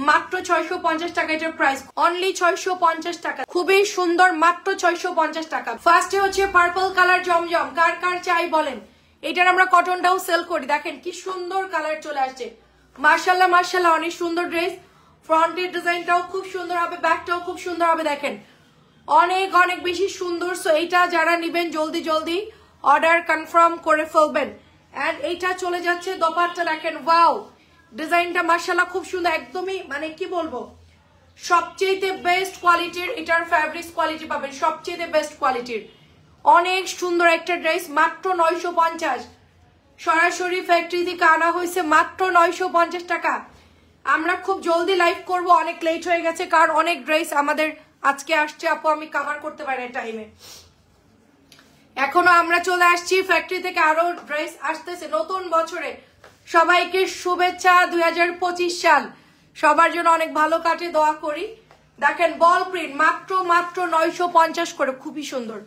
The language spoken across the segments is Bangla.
মাত্র 650 টাকা এটার প্রাইস, অনলি 650 টাকা, খুবই সুন্দর, মাত্র 650 টাকা। ফার্স্টে হচ্ছে পার্পল কালার জমজম, কার কার চাই বলেন। এটার আমরা কটনটাও সেল করি, দেখেন কি সুন্দর কালার চলে আসছে, মার্শাল্লাহ মার্শাল্লাহ, অনেক সুন্দর ড্রেস। ফ্রন্টের ডিজাইনটাও খুব সুন্দর হবে, ব্যাকটাও খুব সুন্দর হবে, দেখেন অনেক অনেক বেশি সুন্দর। সো এইটা যারা নিবেন জলদি জলদি অর্ডার কনফার্ম করে ফেলবেন। এন্ড এইটা চলে যাচ্ছে দোপাট্টা, দেখেন ওয়াও, ডিজাইনটা মার্শাল্লাহ খুব সুন্দর, একদমই মানে কি বলবো, সবচেয়ে বেস্ট কোয়ালিটির এটার ফ্যাব্রিক্স কোয়ালিটি পাবেন, সবচেয়ে বেস্ট কোয়ালিটির, অনেক সুন্দর একটা ড্রেস, মাত্র 950, সরাসরি ফ্যাক্টরি থেকে আনা হয়েছে, মাত্র 950 টাকা। আমরা খুব জলদি লাইভ করব, অনেক লেট হয়ে গেছে, কারণ অনেক ড্রেস আমাদের আজকে আসছে আপু, আমি কভার করতে পারি না টাইমে। এখনো আমরা চলে আসছি ফ্যাক্টরি থেকে, আরো ড্রেস আসতেছে নতুন বছরে। সবাইকে শুভেচ্ছা, 2025 সাল সবার জন্য অনেক ভালো কাটে, দোয়া করি। দেখেন বল প্রিন্ট, মাত্র মাত্র 950 করে, খুবই সুন্দর।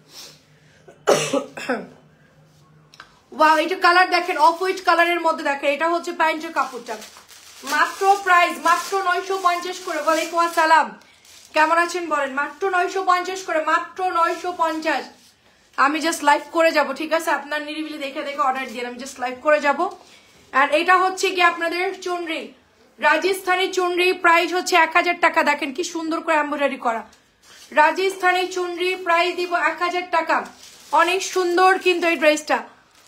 ওয়াও, এটা কালার দেখেন অফ হোয়াইট কালারের মধ্যে, দেখেন এটা হচ্ছে প্যান্টের কাপড়টা, মাত্র প্রাইস মাত্র 950 করে। ওয়ালাইকুম আসসালাম, কেমন আছেন বলেন, মাত্র 950 করে, মাত্র 950। আমি জাস্ট লাইভ করে যাব, ঠিক আছে, আপনার নিরিবিলি দেখে দেখে অর্ডার দিয়ে আমি জাস্ট লাইভ করে যাব। আর এটা হচ্ছে কি আপনাদের চুনরি, রাজস্থানী চুনরি, প্রাইস হচ্ছে 1000 টাকা। দেখেন কি সুন্দর করে এমব্রয়ডারি করা রাজস্থানী চুনরি, প্রাইস দিব 1000 টাকা, অনেক সুন্দর কিন্তু এই ড্রেসটা।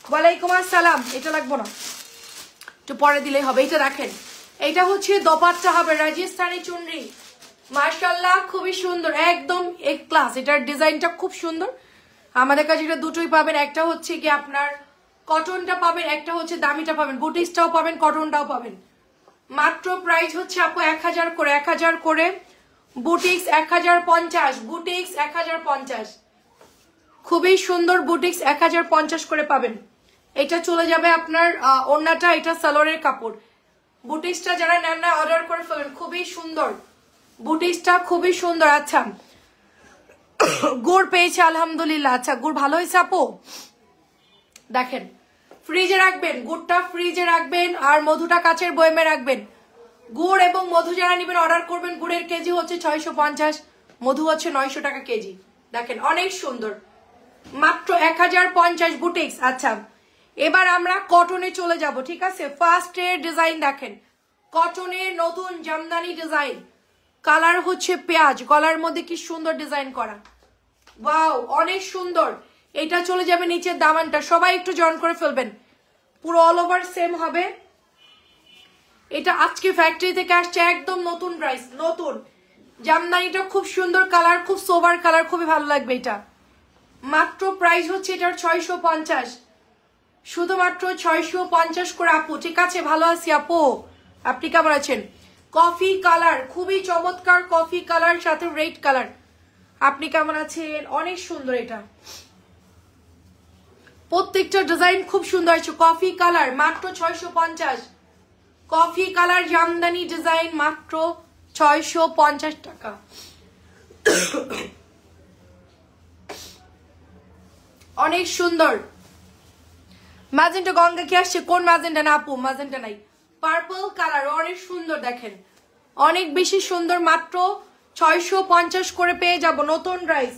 ওয়ালাইকুম আসসালাম, এটা লাগবো না, একটু পরে দিলেই হবে। এটা দেখেন, এটা হচ্ছে দোপাট্টা হবে রাজস্থানী চুনরি, মাশাআল্লাহ খুবই সুন্দর, একদম এক ক্লাস। এটার ডিজাইনটা খুব সুন্দর, আমাদের কাছে এটা দুটোই পাবেন, একটা হচ্ছে কি আপনার কটনটা পাবেন, একটা হচ্ছে দামিটা পাবেন, বুটিক্সটাও পাবেন, কটনটাও পাবেন। মাত্র প্রাইস হচ্ছে আপু 1000 করে, 1000 করে। বুটিক্স 1050, বুটিক্স 1050, খুবই সুন্দর বুটিক্স 1050 করে পাবেন। এটা চলে যাবে আপনার ওড়নাটা, এটা সালোয়ারের কাপড়। বুটিক্সটা যারা নেন না অর্ডার করে ফেলেন, খুবই সুন্দর বুটিক্সটা, খুবই সুন্দর। আচ্ছা গুড় পেয়েছে আলহামদুলিল্লাহ, আচ্ছা গুড় ভালো হয়েছে আপু। দেখেন ফ্রিজে রাখবেন, গুড়টা ফ্রিজে রাখবেন, আর মধুটা কাচের বয়মে রাখবেন। গুড় এবং মধু যারা নিবেন অর্ডার করবেন, গুড়ের কেজি হচ্ছে 650, মধু হচ্ছে 900 টাকা কেজি। দেখেন অনেক সুন্দর, মাত্র 1050 বুটিক্স। আচ্ছা এবার আমরা কটনে চলে যাব, ঠিক আছে। ফার্স্ট এর ডিজাইন দেখেন, কটনের নতুন জামদানি ডিজাইন, কালার হচ্ছে পেঁয়াজ, গলার মধ্যে কি সুন্দর ডিজাইন করা, ওয়াও অনেক সুন্দর। এটা চলে যাবে নিচের দামানটা, সবাই একটু জয়েন করে ফেলবেন, পুরো অল ওভার সেম হবে। এটা আজকে ফ্যাক্টরি থেকে আসছে, একদম নতুন প্রাইস, নতুন জামদানিটা খুব সুন্দর কালার, খুব সোবার কালার, খুবই ভালো লাগবে এটা। মাত্র প্রাইস হচ্ছে এটার 650, শুধুমাত্র 650 করে আপু, ঠিক আছে। ভালো আছি আপু, আপনি কেমন আছেন। কফি কালার, খুবই চমৎকার কফি কালার, সাথে রেড কালার, আপনি কেমন আছেন, অনেক সুন্দর। এটা প্রত্যেকটা ডিজাইন খুব সুন্দর আছে, কফি কালার মাত্র 650, কফি কালার জামদানি ডিজাইন মাত্র 650 টাকা। অনেক সুন্দর ম্যাজেন্টা, গঙ্গা কি আসছে, কোন ম্যাজেন্টা না আপু, ম্যাজেন্টা নাই, পার্পল কালার অনেক সুন্দর, দেখেন অনেক বেশি সুন্দর, মাত্র 650 করে পেয়ে যাব নতুন রাইস,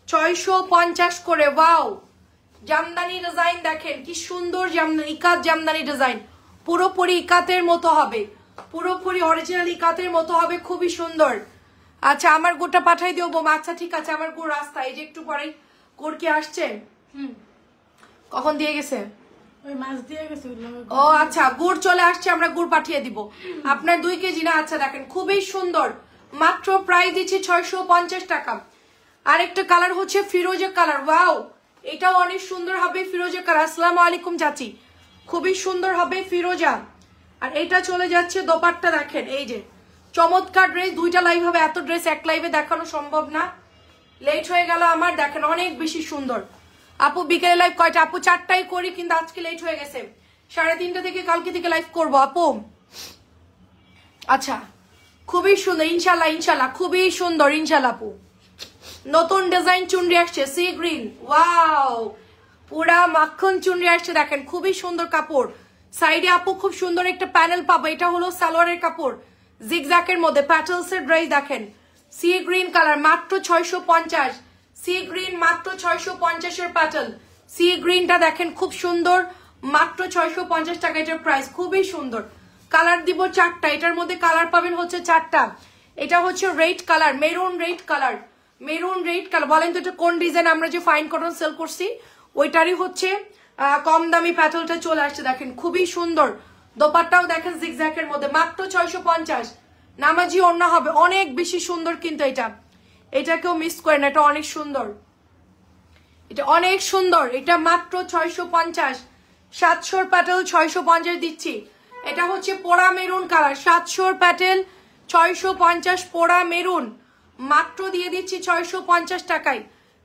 650 করে। ওয়াও জামদানি ডিজাইন দেখেন কি সুন্দর, জামদানি ইকাত জামদানি ডিজাইন, পুরোপুরি ইকাতের মতো হবে, পুরোপুরি অরিজিনাল ইকাতের মতো হবে, খুবই সুন্দর। আচ্ছা আমার গুড়টা পাঠাই দিও বোমা, আচ্ছা ঠিক আছে, আমার গুড় রাস্তা, এই যে একটু পরে গুড় কি আসছে, কখন দিয়ে গেছে, ও আচ্ছা গুড় চলে আসছে, আমরা গুড় পাঠিয়ে দিব আপনার 2 কেজি না। আচ্ছা দেখেন খুবই সুন্দর, মাত্র প্রাইস দিচ্ছি 650 টাকা। আরেকটা কালার হচ্ছে ফিরোজা কালার, ওয়াও এটাও অনেক সুন্দর হবে, ফিরোজা কালার। আসসালামু আলাইকুম চাচি, খুবই সুন্দর হবে ফিরোজা। আর এটা চলে যাচ্ছে দোপাট্টা, দেখেন এই যে চমৎকার ড্রেস, 2টা লাইভ হবে, এত ড্রেস এক লাইভে দেখানো সম্ভব না, লেট হয়ে গেল আমার। দেখেন অনেক বেশি সুন্দর। আপু বিকেলে লাইভ কয়টা, আপু 4টায় করি, কিন্তু আজকে লেট হয়ে গেছে, 3:30 থেকে কালকে থেকে লাইভ করবো আপু। আচ্ছা খুবই সুন্দর, ইনশাল্লাহ ইনশাল্লাহ খুবই সুন্দর ইনশাল্লাহ আপু। নতুন ডিজাইন চুনরি আসছে, সি গ্রিন, ওয়াও পুরা মাখন চুনরি আসছে, দেখেন খুবই সুন্দর কাপড়। সাইডে আপু খুব সুন্দর একটা প্যানেল পাবো, এটা হলো সালোয়ারের কাপড়, জিগজ্যাকের মধ্যে প্যাটেলসের ড্রেস দেখেন, সি গ্রিন কালার মাত্র 650, সি গ্রিন মাত্র 650 এর প্যাটেল। সি গ্রিনটা দেখেন খুব সুন্দর, মাত্র 650 টাকা এটার প্রাইস, খুবই সুন্দর। কালার দিব 4টা, এটার মধ্যে কালার পাবেন হচ্ছে 4টা। এটা হচ্ছে red colour, maroon red colour, maroon red colour. বলেন তো এটা কোন ডিজাইন আমরা যে ফাইন কটন সেল করছি ওইটারই হচ্ছে কম দামি প্যাটেলটা চলে আসছে, দেখেন খুবই সুন্দর। দোপাট্টাও দেখেন জিগজ্যাকের মধ্যে মাত্র 650। নামাজি ওড়না হবে, অনেক বেশি সুন্দর কিন্তু এটা কেউ মিস করে না, এটা অনেক সুন্দর, এটা অনেক সুন্দর। এটা মাত্র 650, 700 প্যাটেল 650 দিচ্ছি। এটা হচ্ছে পোড়া মেরুন কালার, 700 প্যাটেল 650, পোড়া মেরুন মাত্র দিয়ে দিচ্ছি 650 টাকায়।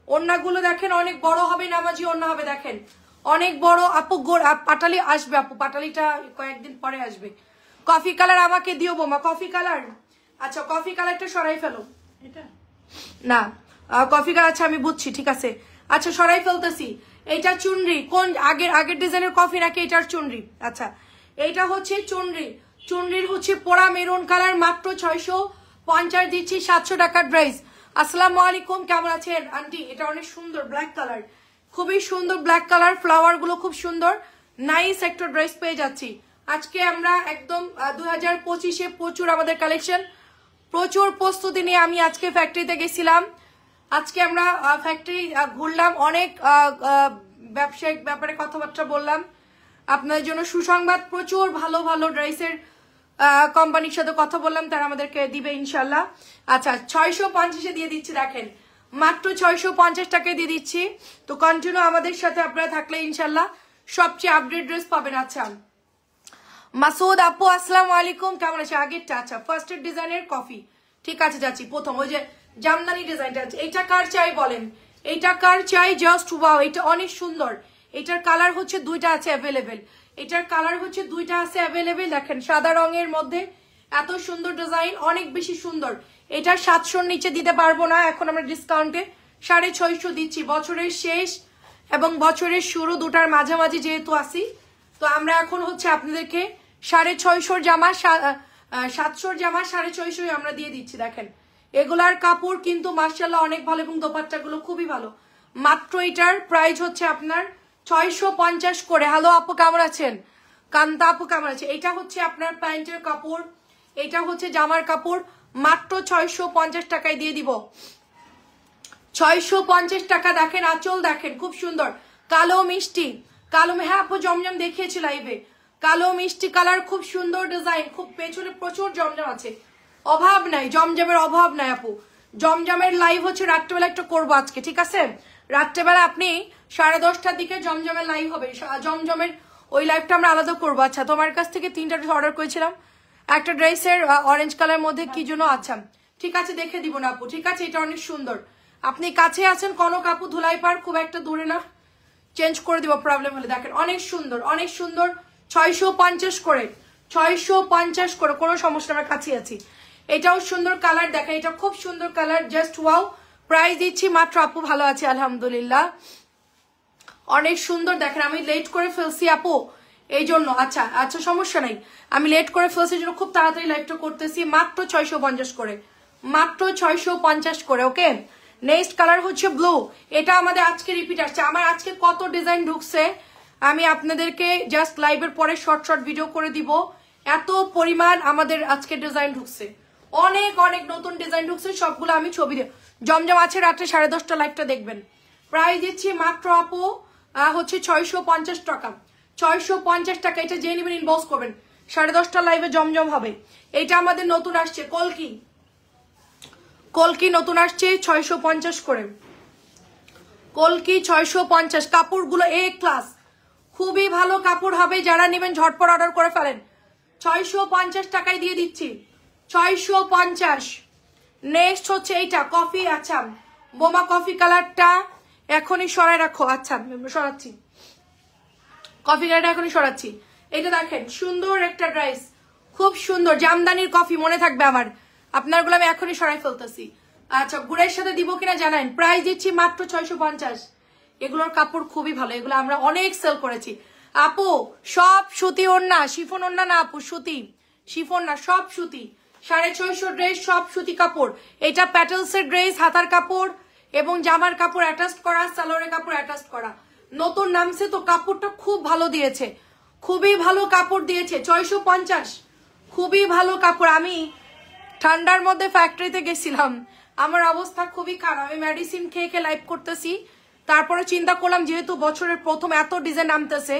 ওড়নাগুলো দেখেন অনেক বড় হবে, নামাজি ওড়না হবে দেখেন অনেক বড়। আপু পাটালি আসবে, আপু পাটালিটা কয়েকদিন পরে আসবে। কফি কালার আমাকে দিও বোমা, কফি কালার। আচ্ছা কফি কালারটা সরাই ফেলো, এটা না কফি কালার, আচ্ছা আমি বুঝছি, ঠিক আছে আচ্ছা সরাই ফেলতেছি। এইটা চুনরি, কোন আগের ডিজাইনের কফি নাকি এটার চুনরি? আচ্ছা এইটা হচ্ছে চুনরি, চুনরির হচ্ছে পোড়া মেরুন কালার মাত্র 650 দিচ্ছি, 700 টাকার ড্রেস। আসসালামু আলাইকুম, কেমন আছেন আন্টি? এটা অনেক সুন্দর ব্ল্যাক কালার, খুবই সুন্দর ব্ল্যাক কালার, ফ্লাওয়ার গুলো খুব সুন্দর, নাইস একটা ড্রেস পেয়ে যাচ্ছি আজকে আমরা একদম 2025-এ। প্রচুর আমাদের কালেকশন, প্রচুর প্রস্তুতি নিয়ে আমি আজকে ফ্যাক্টরিতে গেছিলাম। আজকে আমরা ফ্যাক্টরি ঘুরলাম, অনেক ব্যবসায়িক ব্যাপারে কথাবার্তা বললাম। আপনাদের জন্য সুসংবাদ, প্রচুর ভালো ভালো ড্রেসের কোম্পানির সাথে কথা বললাম, তারা আমাদেরকে দিবে ইনশাল্লাহ। আচ্ছা 650-এ দিয়ে দিচ্ছি, দেখেন মাত্র 650 টাকায় দিয়ে দিচ্ছি। তো কন্টিনিউ আমাদের সাথে আপনারা থাকলে ইনশাল্লাহ সবচেয়ে আপডেট ড্রেস পাবেন। আচ্ছা মাসুদ আপু আসসালামু আলাইকুম, কেমন আছে? আগেরটা আচ্ছা ফার্স্টের ডিজাইনের কফি, ঠিক আছে যাচ্ছি। প্রথম ওই যে জামদানি ডিজাইনটা আছে, এইটা কার চাই বলেন? এইটা কার চাই? জাস্ট ওয়াও, এটা অনেক সুন্দর। এটার কালার হচ্ছে 2টা আছে অ্যাভেলেবেল, এটার কালার হচ্ছে 2টা আছে অ্যাভেলেবেল। দেখেন সাদা রঙের মধ্যে এত সুন্দর ডিজাইন, অনেক বেশি সুন্দর। এটা 700-র নিচে দিতে পারবো না, এখন আমরা ডিসকাউন্টে 650 দিচ্ছি। বছরের শেষ এবং বছরের শুরু দুটার মাঝামাঝি যেহেতু আসি, তো আমরা এখন হচ্ছে আপনাদেরকে 650 জামা 700 জামা 650 আমরা দিয়ে দিচ্ছি। দেখেন এগুলার কাপড় কিন্তু মাশাআল্লাহ অনেক ভালো এবং দোপাট্টাগুলো খুবই ভালো। মাত্র এটার প্রাইস হচ্ছে আপনার 650 করে। হ্যালো আপু কেমন আছেন? কান্তা আপু কেমন আছে? এটা হচ্ছে আপনার প্যান্টের কাপড়, এটা হচ্ছে জামার কাপড়, মাত্র 650 টাকায় দিয়ে দিব। 650 টাকা। দেখেন আঁচল দেখেন খুব সুন্দর, কালো মিষ্টি, কালো, হ্যাঁ আপু জমজম দেখিয়েছি লাইভে, কালো মিষ্টি কালার, খুব সুন্দর ডিজাইন, খুব পেছনে প্রচুর জমজম আছে, অভাব নাই, জমজমের অভাব নাই আপু। জমজমের লাইভ হচ্ছে রাত্রেবেলা একটা করবো আজকে, ঠিক আছে? রাত্রেবেলা আপনি 10:30টার দিকে জমজমের লাইভ হবে, জমজমের ওই লাইভটা আমরা আলাদা করবো। আচ্ছা তোমার কাছ থেকে 3টা ড্রেস অর্ডার করেছিলাম, একটা ড্রেসের অরেঞ্জ কালার মধ্যে কি জন্য, আচ্ছা ঠিক আছে দেখে দিব না আপু, ঠিক আছে এটা অনেক সুন্দর। আপনি কাছে আছেন কোনো কাপু ধুলাই পার, খুব একটা দূরে না, চেঞ্জ করে দিব প্রবলেম হলে। দেখেন অনেক সুন্দর, অনেক সুন্দর, 650 করে, 650 করে, কোনো সমস্যা, আমার কাছে আছি। এটাও সুন্দর কালার, দেখেন এটা খুব সুন্দর কালার, জাস্ট ওয়াও। প্রাইস দিচ্ছি মাত্র, আপু ভালো আছে আলহামদুলিল্লাহ, অনেক সুন্দর। দেখেন আমি লেট করে ফেলছি আপু এই জন্য, আচ্ছা আচ্ছা সমস্যা নাই, আমি লেট করে ফেলছি এই জন্য খুব তাড়াতাড়ি লাইভটা করতেছি। মাত্র 650 করে, মাত্র 650 করে, ওকে। নেক্সট কালার হচ্ছে ব্লু, এটা আমাদের আজকে রিপিট আসছে। আমার আজকে কত ডিজাইন ঢুকছে আমি আপনাদেরকে জাস্ট লাইভের পরে শর্ট শর্ট ভিডিও করে দিব, এত পরিমাণ আমাদের আজকে ডিজাইন ঢুকছে, অনেক অনেক নতুন ডিজাইন ঢুকছে, সবগুলো আমি ছবি দিয়ে। জমজম আছে রাত্রে 10:30টা লাইভটা দেখবেন। প্রাইস দিচ্ছি মাত্র আপু হচ্ছে 650 টাকা, 650 টাকা। এটা যে নেবেন ইনবক্স করবেন, 10:30টা লাইভে জমজম হবে। এটা আমাদের নতুন আসছে কলকি, কলকি নতুন আসছে 650 করে, কলকি 650। কাপড়গুলো এ ক্লাস, খুবই ভালো কাপড় হবে, যারা নেবেন ঝটপট অর্ডার করে ফেলেন। 650 টাকায় দিয়ে দিচ্ছি, 650। নেক্সট হচ্ছে এইটা কফি, আচ্ছা বোমা কফি কালারটা এখনই সরাই রাখো, আচ্ছা সরাচ্ছি, কফি কালারটা এখনই সরাচ্ছি। এটা দেখেন সুন্দর একটা ড্রেস, খুব সুন্দর, জামদানির কফি, মনে থাকবে আমার, আপনারগুলো আমি এখনই সরাই ফেলতেছি। আচ্ছা গুড়ের সাথে দিব কিনা জানেন। প্রাইস দিচ্ছি মাত্র 650। এগুলোর কাপড় খুবই ভালো, এগুলো আমরা অনেক সেল করেছি আপু। সব সুতি ওড়না, শিফন ওড়না না আপু, সুতি শিফন না, সব সুতি, 650 ড্রেস, সব সুতি কাপড়। এটা প্যাটেলসের ড্রেস, হাতার কাপড় এবং জামার কাপড় অ্যাটাচ করা, সালোয়ারের কাপড় অ্যাটাচ করা। নতুন নামছে তো কাপড়টা খুব ভালো দিয়েছে, খুবই ভালো কাপড় দিয়েছে। 650, খুবই ভালো কাপড়। আমি ঠান্ডার মধ্যে ফ্যাক্টরিতে গেছিলাম, আমার অবস্থা খুবই খারাপ। আমি মেডিসিন খেয়ে খেয়ে লাইভ করতেছি, তারপরে চিন্তা করলাম যেহেতু বছরের প্রথম এত ডিজাইন নামতেছে,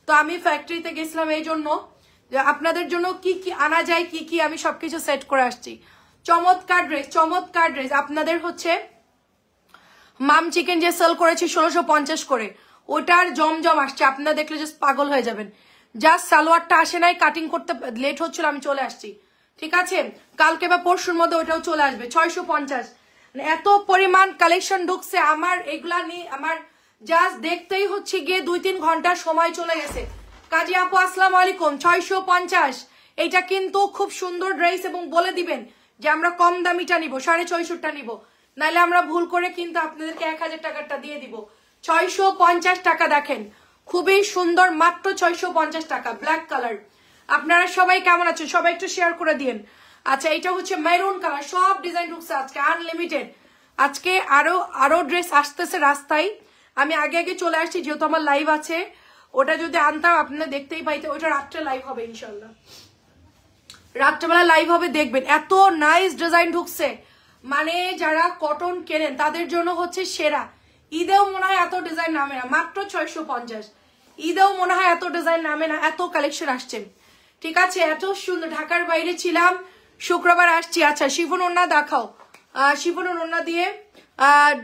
তো আমি ফ্যাক্টরিতে গেছিলাম এই জন্য যে আপনাদের জন্য কি কি আনা যায়, কি কি আমি সবকিছু সেট করে আসছি। চমৎকার ড্রেস, চমৎকার ড্রেস। আপনাদের হচ্ছে মাম চিকেন যে সেল করেছি 1650 করে, ওটার জমজম আসছে, আপনারা দেখলে জাস্ট পাগল হয়ে যাবেন। জাস্ট সালোয়ারটা আসে নাই, কাটিং করতে লেট হচ্ছিল, আমি চলে আসছি, ঠিক আছে? কালকে বা পরশুর মধ্যে ওটাও চলে আসবে। 650, এত পরিমাণ কালেকশন ঢুকছে আমার, এগুলা নিয়ে আমার জাস্ট দেখতেই হচ্ছে গিয়ে 2-3 ঘন্টা সময় চলে গেছে। কাজী আপু আসসালামু আলাইকুম। 650, এইটা কিন্তু খুব সুন্দর ড্রেস, এবং বলে দিবেন যে আমরা কম দামিটা নিব, 650টা নিব, নাহলে আমরা ভুল করে কিন্তু আপনাদেরকে 1000 টাকাটা দিয়ে দিব। 650 টাকা, দেখেন খুবই সুন্দর, মাত্র 650 টাকা, ব্ল্যাক কালার। আপনারা সবাই কেমন আছেন? সবাই একটু শেয়ার করে দিন। আচ্ছা, এটা হচ্ছে মেরুন কালার, সব ডিজাইন ঢুকছে আজকে আনলিমিটেড। আজকে আরো ড্রেস আসতেছে রাস্তায়, আমি আগে আগে চলে আসছি যেহেতু আমার লাইভ আছে। ওটা যদি আনতাম আপনারা দেখতেই পাইতে। ওটা রাত্রে লাইভ হবে ইনশাল্লাহ, রাত্রেবেলা লাইভ হবে, দেখবেন এত নাইস ডিজাইন ঢুকছে। মানে যারা কটন কেনেন তাদের জন্য হচ্ছে সেরা। ঈদেও মনে হয় এত ডিজাইন নামে না, মাত্র 650। ঈদেও মনে হয় এত ডিজাইন নামে না, এত কালেকশন আসছে, ঠিক আছে? এত সুন্দর। ঢাকার বাইরে ছিলাম, শুক্রবার আসছি। আচ্ছা, শিফন ওড়না দেখাও, শিফন ওড়না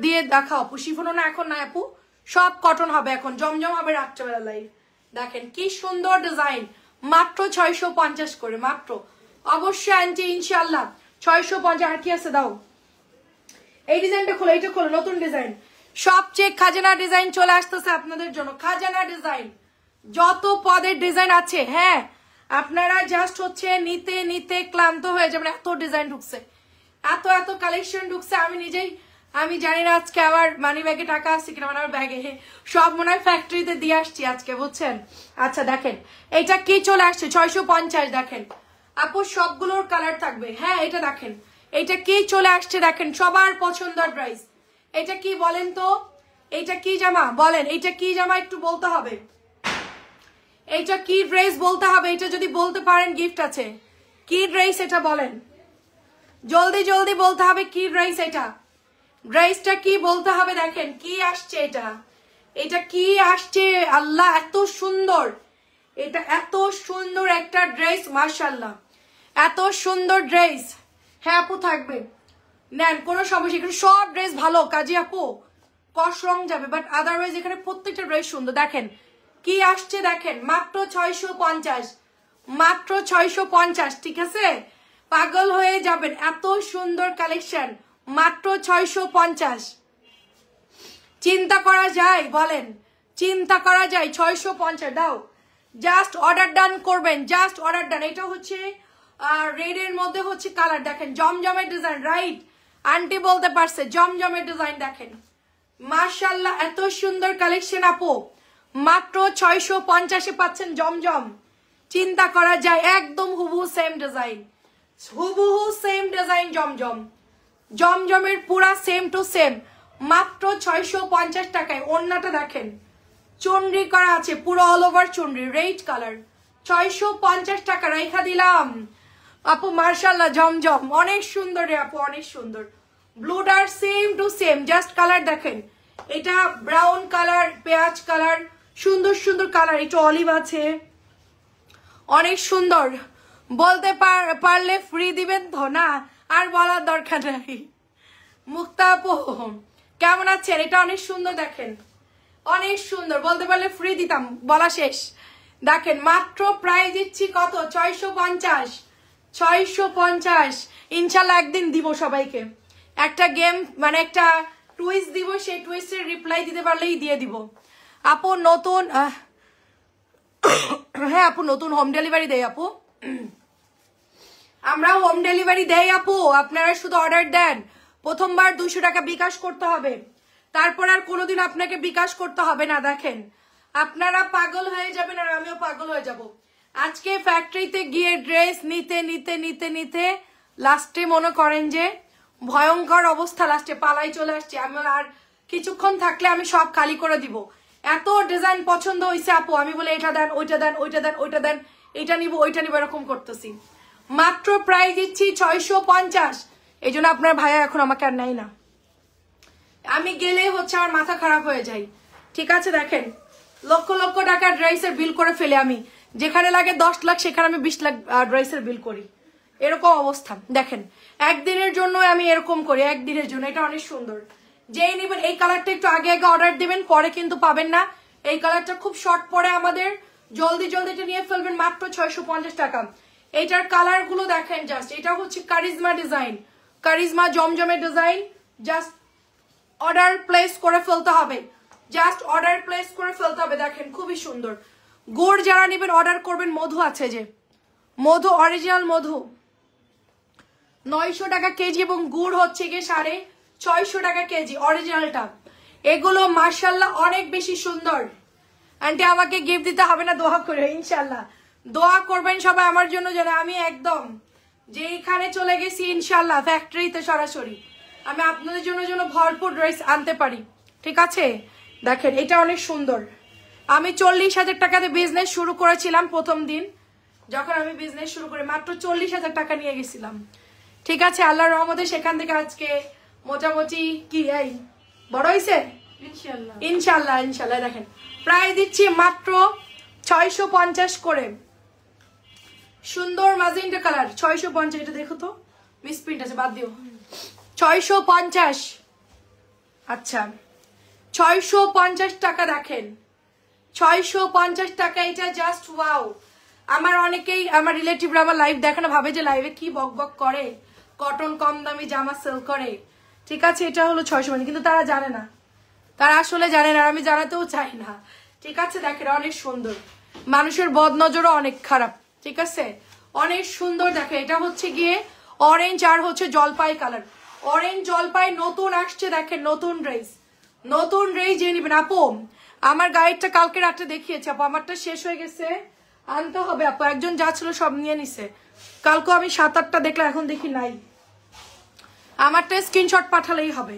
দিয়ে দেখাও আপু। শিফন ওড়না এখন না আপু, সব কটন হবে এখন, জমজম হবে রাত্রেবেলা লাইভ। দেখেন কি সুন্দর ডিজাইন, মাত্র 650 করে, মাত্র। অবশ্যই আনটি ইনশাল্লাহ 650। আর কি আছে দাও, এই ডিজাইনটা খোলো, এইটা খোলো, নতুন ডিজাইন। সবচেয়ে খাজানা ডিজাইন চলে আসতেছে আপনাদের জন্য, খাজানা ডিজাইন, যত পদের ডিজাইন আছে। হ্যাঁ, আপনারা জাস্ট হচ্ছে নিতে নিতে ক্লান্ত হয়ে যাবেন, এত ডিজাইন ঢুকছে, এত এত কালেকশন ঢুকছে। আমি জানি না আজকে আমার মানি ব্যাগে টাকা আসছে কিনা, মানে আমার ব্যাগে সব মনে হয় ফ্যাক্টরিতে দিয়ে আসছি আজকে, বুঝছেন? আচ্ছা দেখেন, এটা কি চলে আসছে 650। দেখেন আপু, সবগুলোর কালার থাকবে। হ্যাঁ, এটা দেখেন, এটা কি চলে আসছে, দেখেন সবার পছন্দের ড্রেস। এটা কি বলেন তো, এটা কি জামা বলেন, এটা কি জামা একটু বলতে হবে, এইটা কি ড্রেস বলতে হবে। এটা যদি বলতে পারেন গিফট আছে। কি ড্রেস এটা বলেন, জলদি জলদি বলতে হবে কি ড্রেস এটা, ড্রেসটা কি বলতে হবে। দেখেন কি আসছে, এটা কি আসছে, আল্লাহ এত সুন্দর, এটা এত সুন্দর একটা ড্রেস, মাশাআল্লাহ এত সুন্দর ড্রেস। হ্যাঁ আপু, থাকবে, নেন, কোনো সমস্যা। এখানে সব ড্রেস ভালো কাজী আপু, কস রং যাবে, বাট আদারওয়াইজ এখানে প্রত্যেকটা ড্রেস সুন্দর। দেখেন কি আসছে, দেখেন মাত্র 650, মাত্র 650, ঠিক আছে? পাগল হয়ে যাবেন, এত সুন্দর কালেকশন, মাত্র 650। চিন্তা করা যায় বলেন, চিন্তা করা যায়? 650 দাও, জাস্ট অর্ডার ডান করবেন, জাস্ট অর্ডার ডান। এটা হচ্ছে রেড এর মধ্যে হচ্ছে কালার, দেখেন জমজমের ডিজাইন, রাইট? আন্টি বলতে পারছে জমজমের ডিজাইন, দেখেন মাশাআল্লাহ এত সুন্দর কালেকশন আপু, মাত্র 650-এ পাচ্ছেন জমজম। চিন্তা করা যায়, একদম হুবহু সেম ডিজাইন, হুবহু সেম ডিজাইন, জমজম, জমজমের পুরা সেম টু সেম, মাত্র 650 টাকায়। ওড়নাটা দেখেন চুনরি করা আছে, পুরো অল ওভার চুনরি, রেড কালার, 650 টাকা রেখা দিলাম আপু। মার্শাল্লাহ, জমজম অনেক সুন্দর রে আপু, অনেক সুন্দর। ব্লুটার same to same, just colour দেখেন, এটা ব্রাউন কালার, পেঁয়াজ কালার, সুন্দর সুন্দর কালার, একটু অলিভ আছে, অনেক সুন্দর। বলতে পারলে ফ্রি দিবেন তো? না, আর বলার দরকার নাই। মুক্তা আপু কেমন আছেন? এটা অনেক সুন্দর, দেখেন অনেক সুন্দর, বলতে পারলে ফ্রি দিতাম, বলা শেষ। দেখেন মাত্র প্রাইস দিচ্ছি কত, 650, 650। ইনশাল্লাহ একদিন দিব সবাইকে একটা গেম, মানে একটা টুইস দিব, সেই টুইস্টের রিপ্লাই দিতে পারলেই দিয়ে দিব আপু। নতুন হ্যাঁ আপু, নতুন হোম ডেলিভারি দেয় আপু, আমরা হোম ডেলিভারি দেই আপু। আপনারা শুধু অর্ডার দেন, প্রথমবার 200 টাকা বিকাশ করতে হবে, তারপর আর কোনোদিন আপনাকে বিকাশ করতে হবে না। দেখেন আপনারা পাগল হয়ে যাবেন, আর আমিও পাগল হয়ে যাব। আজকে ফ্যাক্টরিতে গিয়ে ড্রেস নিতে নিতে নিতে নিতে লাস্টে মনে করেন যে ভয়ঙ্কর অবস্থা, লাস্টে পালাই চলে আসছে। আমি আর কিছুক্ষণ থাকলে আমি সব খালি করে দিব। এত ডিজাইন পছন্দ হয়েছে আপু, আমি বলে এটা দেন, ওইটা দেন, ওইটা দেন, ওইটা দেন, এটা নিব, ওইটা নিব, এরকম করতেছি। মাত্র প্রাইস দিচ্ছি 650। এই জন্য আপনার ভাইয়া এখন আমাকে আর নেয় না, আমি গেলে হচ্ছে আমার মাথা খারাপ হয়ে যায়। ঠিক আছে, দেখেন লক্ষ লক্ষ টাকার ড্রেসের বিল করে ফেলে আমি, যেখানে লাগে 10 লাখ সেখানে আমি 20 লাখ ড্রেসের বিল করি, এরকম অবস্থা। দেখেন একদিনের জন্য আমি এরকম করি, একদিনের জন্য। এটা অনেক সুন্দর, যেই নেবেন এই কালারটা একটু আগে আগে অর্ডার দিবেন, পরে কিন্তু পাবেন না। এই কালারটা খুব শর্ট পরে আমাদের, জলদি জলদি এটা নিয়ে ফেলবেন। মাত্র 650 টাকা। এইটার কালার গুলো দেখেন জাস্ট, এটা হচ্ছে কারিজমা ডিজাইন, কারিজমা জমজমের ডিজাইন। জাস্ট অর্ডার প্লেস করে ফেলতে হবে, জাস্ট অর্ডার প্লেস করে ফেলতে হবে। দেখেন খুবই সুন্দর। গুড় যারা নেবেন অর্ডার করবেন। মধু আছে, যে মধু অরিজিনাল মধু 900 টাকা কেজি, এবং গুড় হচ্ছে গিয়ে 650 টাকা কেজি অরিজিনালটা। এগুলো মার্শাল্লাহ অনেক বেশি সুন্দর। আন্টি আমাকে গিফট দিতে হবে না, দোয়া করে ইনশাল্লাহ দোয়া করবেন সবাই আমার জন্য, যেন আমি একদম যেইখানে চলে গেছি ইনশাল্লাহ ফ্যাক্টরিতে সরাসরি আমি আপনাদের জন্য ভরপুর ড্রেস আনতে পারি। ঠিক আছে, দেখেন এটা অনেক সুন্দর। আমি 40,000 টাকাতে বিজনেস শুরু করেছিলাম প্রথম দিন, যখন আমি বিজনেস শুরু করি মাত্র 40,000 টাকা নিয়ে গেছিলাম। ঠিক আছে, আল্লাহর রহমতে সেখান থেকে আজকে মোটামুটি কি এই বড় হয়েছে ইনশাল্লাহ ইনশাল্লাহ ইনশাল্লাহ। দেখেন প্রায় দিচ্ছি মাত্র 650 করে। সুন্দর ম্যাজেন্টা কালার 650। এটা দেখো তো মিস প্রিন্ট আছে, বাদ দিও। 650। আচ্ছা 650 টাকা। দেখেন 650 টাকা, এটা জাস্ট ওয়াও। আমার অনেকেই আমার রিলেটিভরা আমার লাইভ দেখে না, ভাবে যে লাইভে কি বক বক করে, কটন কম দামি জামা সেল করে। ঠিক আছে, এটা হলো 650, কিন্তু তারা জানে না, তারা আসলে জানে না, আমি জানাতেও চাই না। ঠিক আছে, দেখেন অনেক সুন্দর, মানুষের বদনজরও অনেক খারাপ। ঠিক আছে, অনেক সুন্দর। দেখেন এটা হচ্ছে গিয়ে অরেঞ্জ আর হচ্ছে জলপাই কালার, অরেঞ্জ জলপাই নতুন আসছে। দেখেন নতুন ড্রেস, নতুন ড্রেস যে নিবেন। আপু আমার গাইডটা কালকে রাতে দেখিয়েছে আপু, আমারটা শেষ হয়ে গেছে, আনতে হবে আপু। একজন যা ছিল সব নিয়ে নিছে, কালকে আমি 7-8টা দেখলাম, এখন দেখি নাই। আমারটা স্ক্রিনশট পাঠালেই হবে।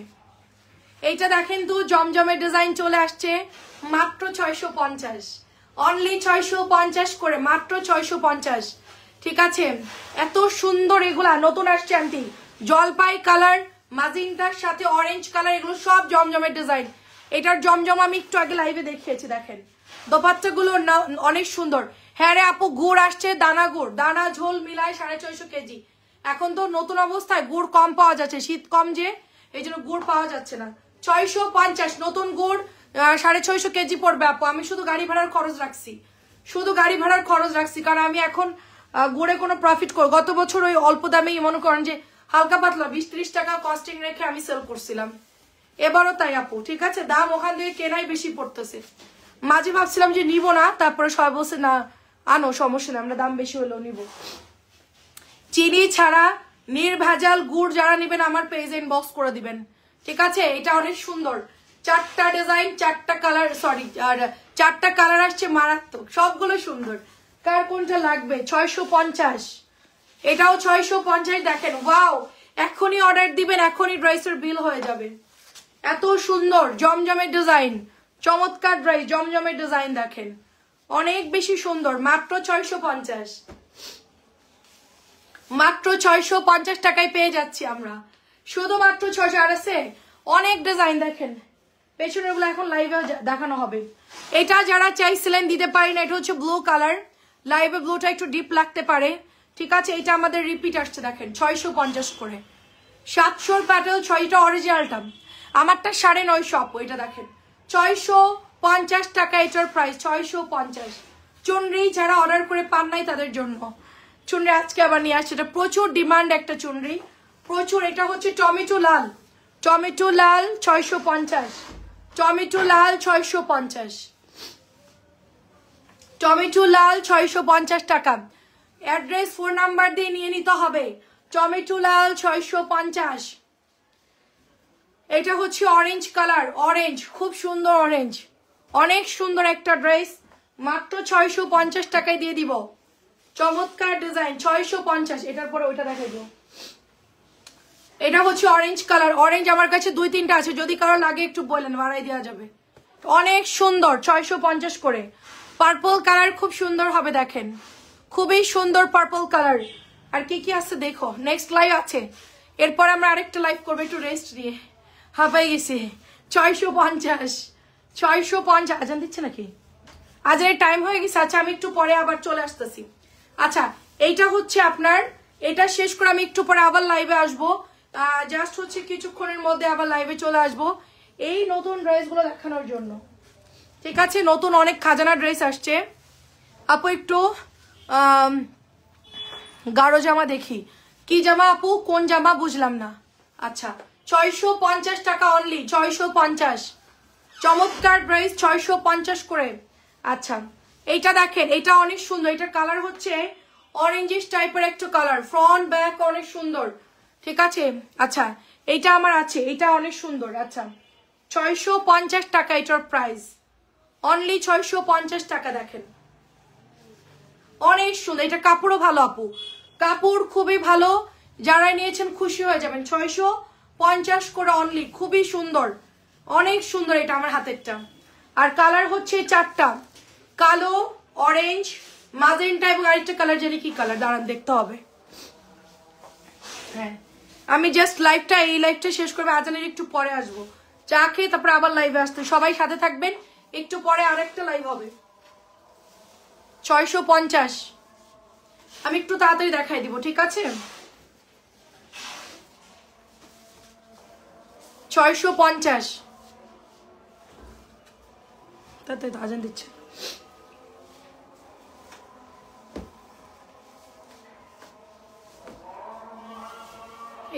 এইটা দেখেন তো জমজমের ডিজাইন চলে আসছে, মাত্র 650, অনলি 650 করে, মাত্র 650। ঠিক আছে, এত সুন্দর এগুলা নতুন আসছে আন্টি। জলপাই কালার, মাজিন্টার সাথে অরেঞ্জ কালার, এগুলো সব জমজমের ডিজাইন। এটার জমজম আমি একটু আগে লাইভে দেখিয়েছি। দেখেন দোপাট্টাগুলো অনেক সুন্দর। হ্যাঁ রে আপু, গুড় আসছে, দানা গুড়, দানা ঝোল মিলায় 650 কেজি। এখন তো নতুন অবস্থায় গুড় কম পাওয়া যাচ্ছে, শীত কম যে, এই জন্য গুড় পাওয়া যাচ্ছে না। 650 নতুন গুড় 650 কেজি পড়বে আপু। আমি শুধু গাড়ি ভাড়ার খরচ রাখছি, শুধু গাড়ি ভাড়ার খরচ রাখছি, কারণ আমি এখন গুড়ে কোনো প্রফিট করি। গত বছর ওই অল্প দামেই মনে করেন যে হালকা পাতলা 20-30 টাকা কস্টিং রেখে আমি সেল করছিলাম, এবারও তাই আপু। ঠিক আছে, দাম ওখান থেকে কেনাই বেশি পড়তেছে। মাঝে ভাবছিলাম যে নিব না, তারপরে সবাই বলছে না আনো, সমস্যা নেই, আমরা দাম বেশি হলেও নিব। চিনি ছাড়া নির্ভেজাল গুড় যারা নেবেন আমার পেজে ইনবক্স করে দিবেন। ঠিক আছে, এটা অনেক সুন্দর, 4টা ডিজাইন, 4টা কালার, সরি আর 4টা কালার আসছে, মারাত্মক, সবগুলো সুন্দর। কার কোনটা লাগবে? 650, এটাও 650। দেখেন ওয়াও, এখনই অর্ডার দিবেন, এখনই ড্রেসের বিল হয়ে যাবে। এত সুন্দর জমজমের ডিজাইন, চমৎকার ড্রেস, জমজমের ডিজাইন দেখেন অনেক বেশি সুন্দর। মাত্র 650, মাত্র 650 টাকায় পেয়ে যাচ্ছি আমরা, শুধুমাত্র 600। আর আছে অনেক ডিজাইন, দেখেন পেছনের গুলো এখন লাইভে দেখানো হবে। এটা যারা চাইছিলেন দিতে পারি না, এটা হচ্ছে ব্লু কালার, লাইভে ব্লুটা একটু ডিপ লাগতে পারে। ঠিক আছে, এটা আমাদের রিপিট আসছে, দেখেন 650 করে, 700 প্যাটেল 6টা অরিজিনালটা, আমারটা 950 আপু। এটা দেখেন 650 টাকা এটার প্রাইস, 650। চুনরি যারা অর্ডার করে পান নাই তাদের জন্য চুনরি আজকে আবার নিয়ে আসছে, এটা প্রচুর ডিমান্ড একটা চুনরি, প্রচুর। এটা হচ্ছে টমেটো লাল, টমেটো লাল 650, টমেটো লাল 650, টমেটো লাল 650 টাকা। অ্যাড্রেস ফোন নাম্বার দিয়ে নিয়ে নিতে হবে। টমেটো লাল 650। এটা হচ্ছে অরেঞ্জ কালার, অরেঞ্জ খুব সুন্দর, অরেঞ্জ অনেক সুন্দর একটা ড্রেস, মাত্র 650 টাকায় দিয়ে দিব। চমৎকার ডিজাইন 650। এটার পরে ওইটা দেখাই দেবো। এটা হচ্ছে অরেঞ্জ কালার, অরেঞ্জ আমার কাছে 2-3টা আছে, যদি কারো লাগে একটু বলেন, বাড়াই দেওয়া যাবে। অনেক সুন্দর, 650 করে। পার্পল কালার খুব সুন্দর হবে, দেখেন খুবই সুন্দর পার্পল কালার। আর কি কি আছে দেখো, নেক্সট লাইভ আছে, এরপর আমরা আরেকটা লাইভ করবো একটু রেস্ট দিয়ে, হাঁপাই গেছি। 650 আজান দিচ্ছে নাকি? আজানের টাইম হয়ে গেছে। আচ্ছা আমি একটু পরে আবার চলে আসতেছি। আচ্ছা এইটা হচ্ছে আপনার, এটা শেষ করে আমি একটু পরে আবার লাইভে আসবো, জাস্ট হচ্ছে কিছুক্ষণের মধ্যে আবার লাইভে চলে আসবো এই নতুন ড্রেসগুলো দেখানোর জন্য, ঠিক আছে? নতুন অনেক খাজানা ড্রেস আসছে। আপু একটু গাঢ় জামা দেখি, কি জামা আপু, কোন জামা বুঝলাম না। আচ্ছা 650 টাকা অনলি, 650, চমৎকার ড্রেস, 650 করে। আচ্ছা এইটা দেখেন, এটা অনেক সুন্দর, এটার কালার হচ্ছে অরেঞ্জিশ টাইপের একটা কালার, ফ্রন্ট ব্যাক অনেক সুন্দর, ঠিক আছে? আচ্ছা এইটা আমার আছে, এটা অনেক সুন্দর। আচ্ছা 650 টাকা এটার প্রাইস, অনলি 650 টাকা। দেখেন অনেক সুন্দর, এটা কাপড়ও ভালো আপু, কাপড় খুবই ভালো, যারা নিয়েছেন খুশি হয়ে যাবেন। 650 করে অনলি, খুবই সুন্দর, অনেক সুন্দর এটা আমার হাতেরটা। আর কালার হচ্ছে 4টা, কালো, অরেঞ্জ, মাজেন্টা এবং আরেকটা কালার জানি কি কালার, দাঁড়ান দেখতে হবে। হ্যাঁ আমি জাস্ট লাইভটা, এই লাইভটা শেষ করবে, আজানের একটু পরে আসবো, চা খেয়ে তারপরে আবার লাইভে আসতে। সবাই সাথে থাকবেন, একটু পরে আরেকটা লাইভ হবে। 650, আমি একটু তাড়াতাড়ি দেখাই দিব, ঠিক আছে? 650, তাড়াতাড়ি আজান দিচ্ছে।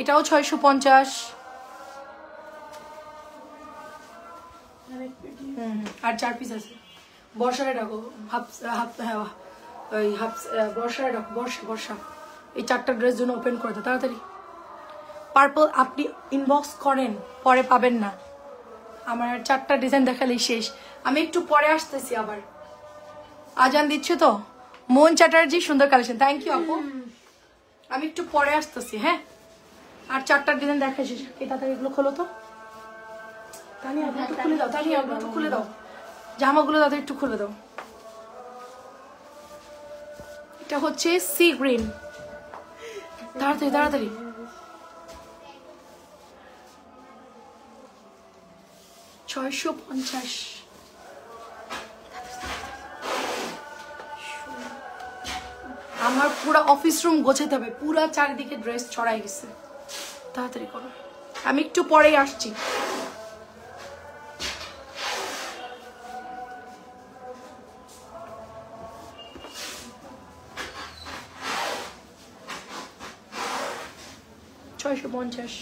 এটাও 650, আর 4 পিস আছে। বর্ষায় রাখো, বর্ষায় রাখো, বর্ষা এই 4টা ড্রেস জন্য ওপেন করে দাও তাড়াতাড়ি। পার্পল আপনি ইনবক্স করেন, পরে পাবেন না, আমার 4টা ডিজাইন দেখালেই শেষ। আমি একটু পরে আসতেছি আবার, আজান দিচ্ছে তো। মন চ্যাটার্জি, সুন্দর কালেকশন, থ্যাংক ইউ আপু, আমি একটু পরে আসতেছি। হ্যাঁ আর 4টা ডিজাইন দেখা শেষ, এই তাড়াতাড়ি এগুলো খোলো তো, তানিয়া একটু খুলে দাও, তানিয়া একটু খুলে দাও, জামাগুলো তাদের একটু খুলে দাও। এটা হচ্ছে সি গ্রিন, তাড়াতাড়ি তাড়াতাড়ি। $650, আমার পুরো অফিস রুম গোছাতে হবে, পুরো চারিদিকে ড্রেস ছড়াই গেছে, তাড়াতাড়ি করো, আমি একটু পরেই আসছি। $650,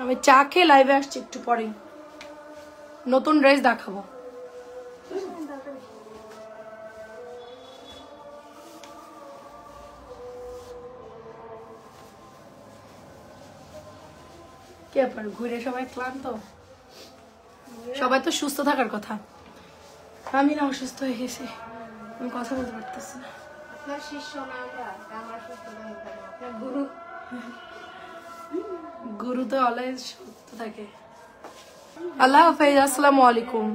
আমি চা খেয়ে লাইভে আসছি একটু পরে, নতুন ড্রেস দেখাবো। কি ব্যাপার, ঘুরে সবাই ক্লান্ত? সবাই তো সুস্থ থাকার কথা, আমি না অসুস্থ হয়ে গেছি, আমি কথা বলতে পারতেছি না। আপনার শিষ্য না আমরা, আমার সুস্থ না, আপনার গুরু, গুরু তো অলওয়েজ সুস্থ থাকে। আল্লাহ হাফেজ, আসসালামু আলাইকুম।